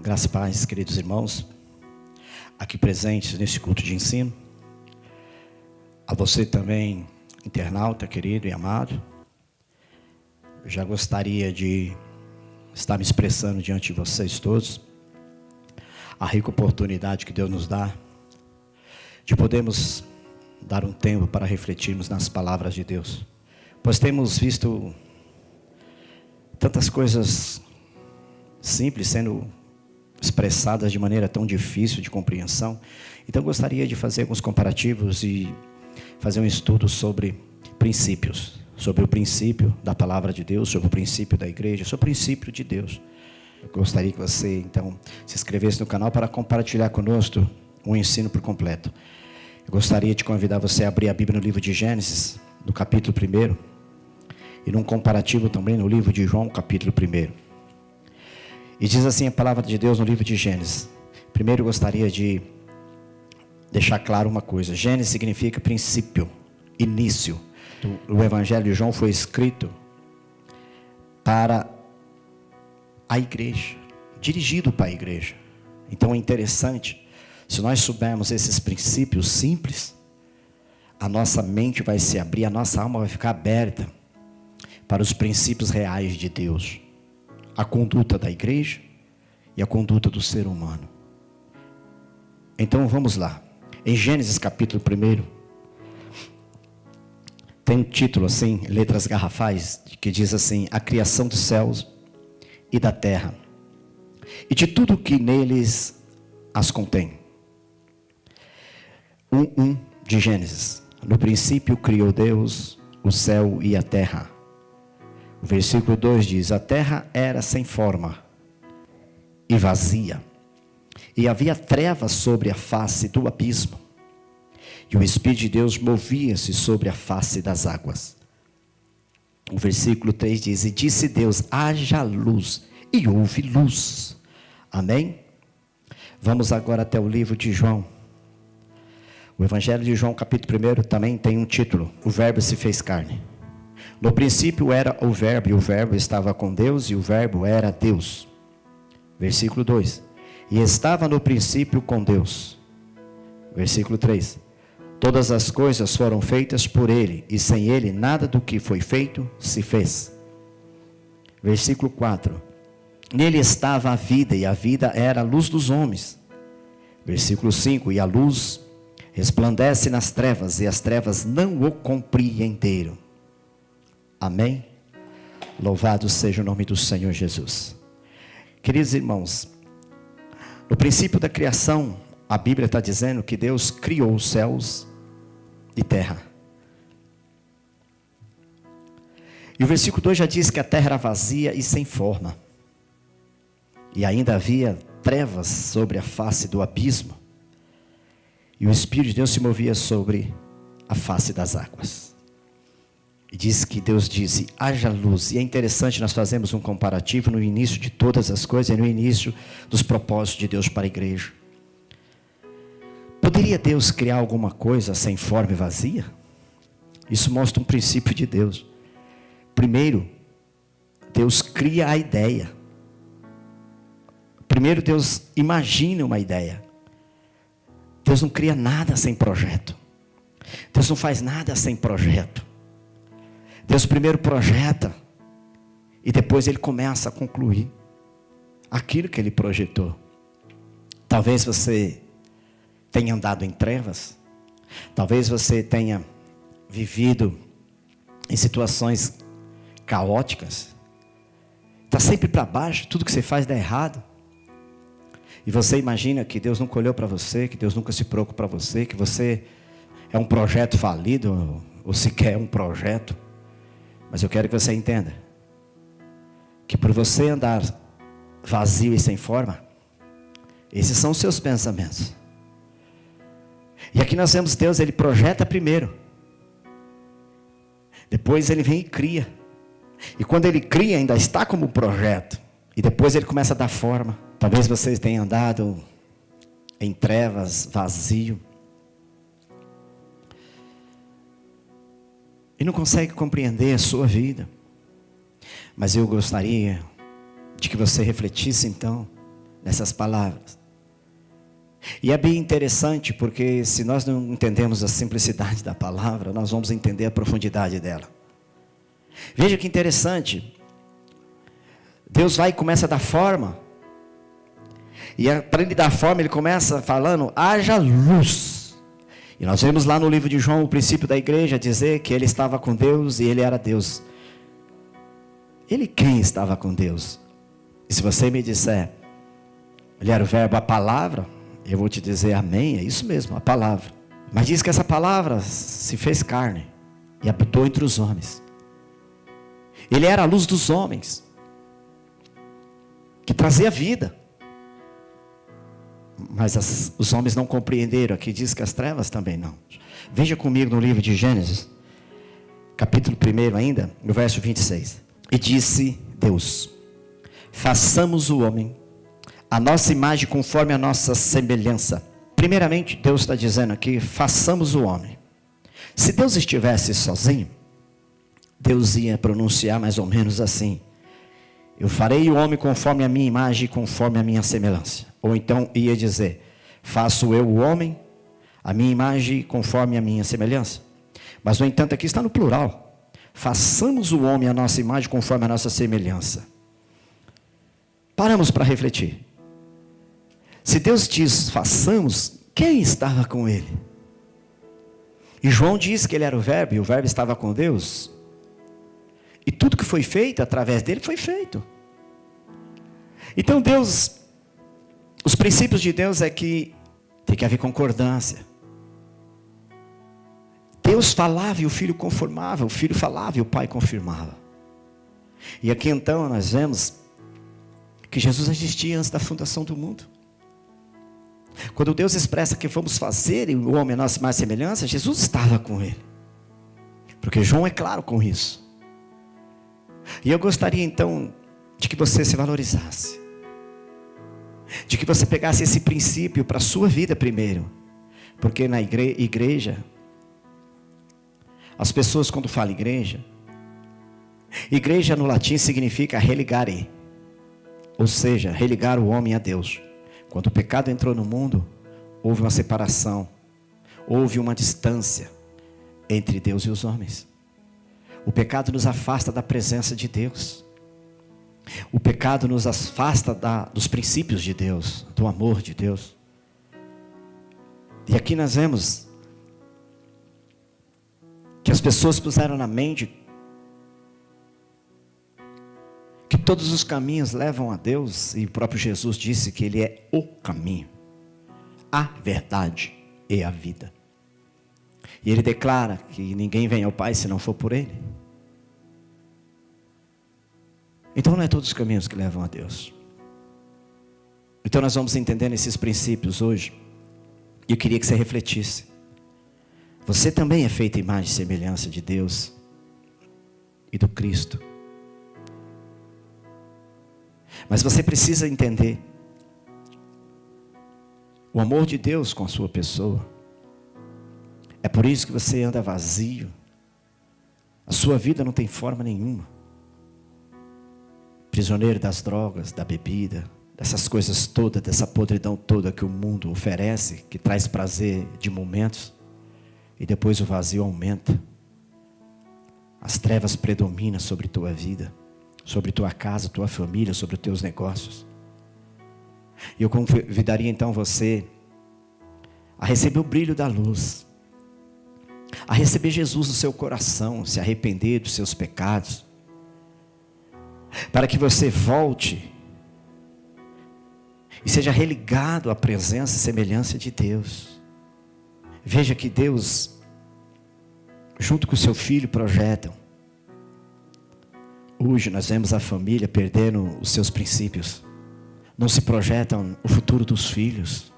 Graça e paz, queridos irmãos, aqui presentes nesse culto de ensino. A você também, internauta querido e amado. Eu já gostaria de estar me expressando diante de vocês todos. A rica oportunidade que Deus nos dá de podermos dar um tempo para refletirmos nas palavras de Deus. Pois temos visto tantas coisas simples sendo expressadas de maneira tão difícil de compreensão. Então gostaria de fazer alguns comparativos e fazer um estudo sobre princípios, sobre o princípio da palavra de Deus, sobre o princípio da igreja, sobre o princípio de Deus. Eu gostaria que você então se inscrevesse no canal para compartilhar conosco um ensino por completo. Eu gostaria de convidar você a abrir a Bíblia no livro de Gênesis, no capítulo 1, e num comparativo também no livro de João, capítulo 1. E diz assim a palavra de Deus no livro de Gênesis. Primeiro eu gostaria de deixar claro uma coisa. Gênesis significa princípio, início. O Evangelho de João foi escrito para a igreja, dirigido para a igreja. Então é interessante, se nós soubermos esses princípios simples, a nossa mente vai se abrir, a nossa alma vai ficar aberta para os princípios reais de Deus. A conduta da igreja e a conduta do ser humano. Então vamos lá. Em Gênesis capítulo 1, tem um título assim, letras garrafais, que diz assim: a criação dos céus e da terra, e de tudo que neles as contém. 1:1 de Gênesis. No princípio criou Deus o céu e a terra. O versículo 2 diz: a terra era sem forma e vazia, e havia trevas sobre a face do abismo, e o Espírito de Deus movia-se sobre a face das águas. O versículo 3 diz: e disse Deus, haja luz, e houve luz. Amém? Vamos agora até o livro de João. O Evangelho de João, capítulo 1, também tem um título: o verbo se fez carne. No princípio era o verbo, e o verbo estava com Deus, e o verbo era Deus. Versículo 2. E estava no princípio com Deus. Versículo 3. Todas as coisas foram feitas por ele, e sem ele nada do que foi feito se fez. Versículo 4. Nele estava a vida, e a vida era a luz dos homens. Versículo 5. E a luz resplandece nas trevas, e as trevas não o compreenderam. Amém? Louvado seja o nome do Senhor Jesus. Queridos irmãos, no princípio da criação, a Bíblia está dizendo que Deus criou os céus e terra. E o versículo 2 já diz que a terra era vazia e sem forma, e ainda havia trevas sobre a face do abismo, e o Espírito de Deus se movia sobre a face das águas. E diz que Deus disse, haja luz. E é interessante, nós fazemos um comparativo no início de todas as coisas, no início dos propósitos de Deus para a igreja. Poderia Deus criar alguma coisa sem forma e vazia? Isso mostra um princípio de Deus. Primeiro, Deus cria a ideia. Primeiro Deus imagina uma ideia. Deus não cria nada sem projeto. Deus não faz nada sem projeto. Deus primeiro projeta, e depois Ele começa a concluir aquilo que Ele projetou. Talvez você tenha andado em trevas, talvez você tenha vivido em situações caóticas, está sempre para baixo, tudo que você faz dá errado, e você imagina que Deus nunca olhou para você, que Deus nunca se preocupou para você, que você é um projeto falido, ou sequer um projeto. Mas eu quero que você entenda que por você andar vazio e sem forma, esses são os seus pensamentos. E aqui nós vemos Deus, Ele projeta primeiro, depois Ele vem e cria. E quando Ele cria, ainda está como um projeto, e depois Ele começa a dar forma. Talvez vocês tenham andado em trevas, vazio, e não consegue compreender a sua vida. Mas eu gostaria de que você refletisse então nessas palavras. E é bem interessante, porque se nós não entendemos a simplicidade da palavra, nós vamos entender a profundidade dela. Veja que interessante. Deus vai e começa a dar forma. E para ele dar forma, ele começa falando, haja luz. E nós vemos lá no livro de João, o princípio da igreja, dizer que ele estava com Deus e ele era Deus. Ele quem estava com Deus? E se você me disser, ele era o verbo, a palavra, eu vou te dizer amém, é isso mesmo, a palavra. Mas diz que essa palavra se fez carne e habitou entre os homens. Ele era a luz dos homens, que trazia vida. Mas os homens não compreenderam. Aqui diz que as trevas também não. Veja comigo no livro de Gênesis, capítulo 1 ainda, no verso 26. E disse Deus, façamos o homem a nossa imagem conforme a nossa semelhança. Primeiramente, Deus está dizendo aqui, façamos o homem. Se Deus estivesse sozinho, Deus ia pronunciar mais ou menos assim, eu farei o homem conforme a minha imagem e conforme a minha semelhança. Ou então ia dizer, faço eu o homem, a minha imagem conforme a minha semelhança. Mas no entanto aqui está no plural, façamos o homem a nossa imagem conforme a nossa semelhança. Paramos para refletir. Se Deus diz, façamos, quem estava com ele? E João diz que ele era o verbo, e o verbo estava com Deus. E tudo que foi feito através dele foi feito. Então Deus, os princípios de Deus é que tem que haver concordância. Deus falava e o Filho conformava, o Filho falava e o Pai confirmava. E aqui então nós vemos que Jesus existia antes da fundação do mundo. Quando Deus expressa que vamos fazer o homem a nossa mais semelhança, Jesus estava com ele. Porque João é claro com isso. E eu gostaria então de que você se valorizasse. De que você pegasse esse princípio para a sua vida primeiro. Porque na igreja, as pessoas quando falam igreja no latim significa religare. Ou seja, religar o homem a Deus. Quando o pecado entrou no mundo, houve uma separação. Houve uma distância entre Deus e os homens. O pecado nos afasta da presença de Deus. O pecado nos afasta dos princípios de Deus, do amor de Deus. E aqui nós vemos que as pessoas puseram na mente que todos os caminhos levam a Deus, e o próprio Jesus disse que Ele é o caminho, a verdade e a vida. E Ele declara que ninguém vem ao Pai se não for por Ele. Então não é todos os caminhos que levam a Deus. Então nós vamos entendendo esses princípios hoje. E eu queria que você refletisse. Você também é feito imagem e semelhança de Deus e do Cristo. Mas você precisa entender o amor de Deus com a sua pessoa. É por isso que você anda vazio. A sua vida não tem forma nenhuma. Prisioneiro das drogas, da bebida, dessas coisas todas, dessa podridão toda que o mundo oferece, que traz prazer de momentos, e depois o vazio aumenta. As trevas predominam sobre tua vida, sobre tua casa, tua família, sobre os teus negócios. E eu convidaria então você a receber o brilho da luz, a receber Jesus no seu coração, se arrepender dos seus pecados, para que você volte e seja religado à presença e semelhança de Deus. Veja que Deus, junto com o seu filho, projetam. Hoje nós vemos a família perdendo os seus princípios. Não se projetam o futuro dos filhos.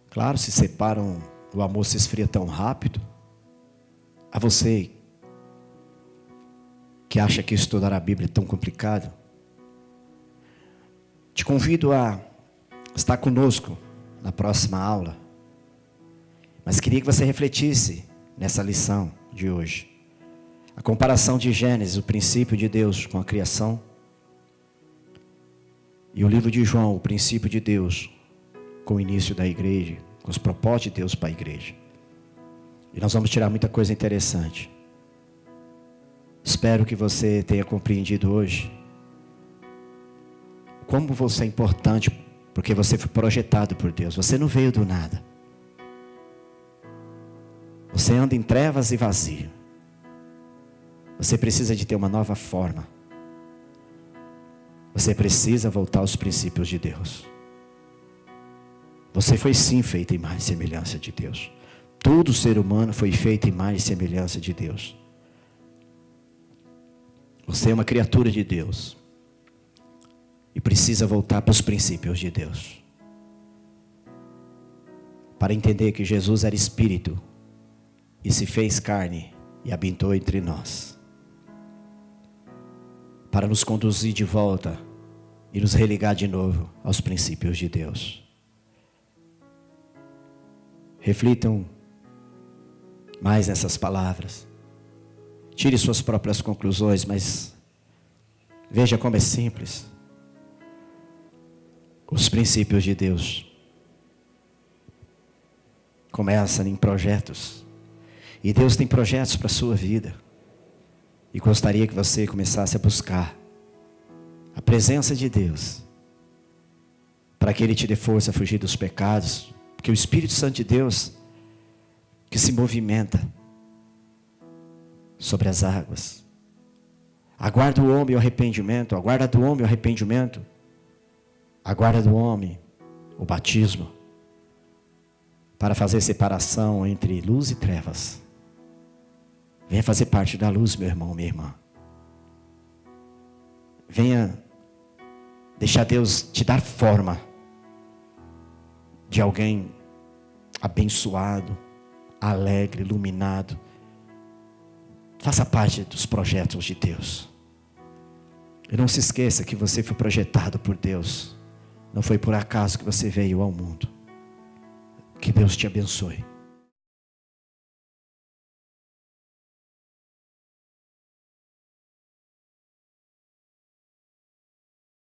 Claro, se separam, o amor se esfria tão rápido. A você que acha que estudar a Bíblia é tão complicado, te convido a estar conosco na próxima aula. Mas queria que você refletisse nessa lição de hoje. A comparação de Gênesis, o princípio de Deus com a criação. E o livro de João, o princípio de Deus, com o início da igreja, com os propósitos de Deus para a igreja. E nós vamos tirar muita coisa interessante. Espero que você tenha compreendido hoje como você é importante, porque você foi projetado por Deus. Você não veio do nada. Você anda em trevas e vazio. Você precisa de ter uma nova forma. Você precisa voltar aos princípios de Deus. Você foi sim feito em imagem e semelhança de Deus. Todo ser humano foi feito em imagem e semelhança de Deus. Você é uma criatura de Deus. E precisa voltar para os princípios de Deus. Para entender que Jesus era Espírito. E se fez carne e habitou entre nós. Para nos conduzir de volta e nos religar de novo aos princípios de Deus. Reflitam mais nessas palavras. Tire suas próprias conclusões, mas veja como é simples. Os princípios de Deus começam em projetos. E Deus tem projetos para a sua vida. E gostaria que você começasse a buscar a presença de Deus. Para que Ele te dê força a fugir dos pecados. Porque o Espírito Santo de Deus, que se movimenta sobre as águas. Aguarda o homem o arrependimento. Aguarda do homem o arrependimento. Aguarda do homem o batismo. Para fazer separação entre luz e trevas. Venha fazer parte da luz, meu irmão, minha irmã. Venha deixar Deus te dar forma de alguém abençoado, alegre, iluminado. Faça parte dos projetos de Deus. E não se esqueça que você foi projetado por Deus. Não foi por acaso que você veio ao mundo. Que Deus te abençoe.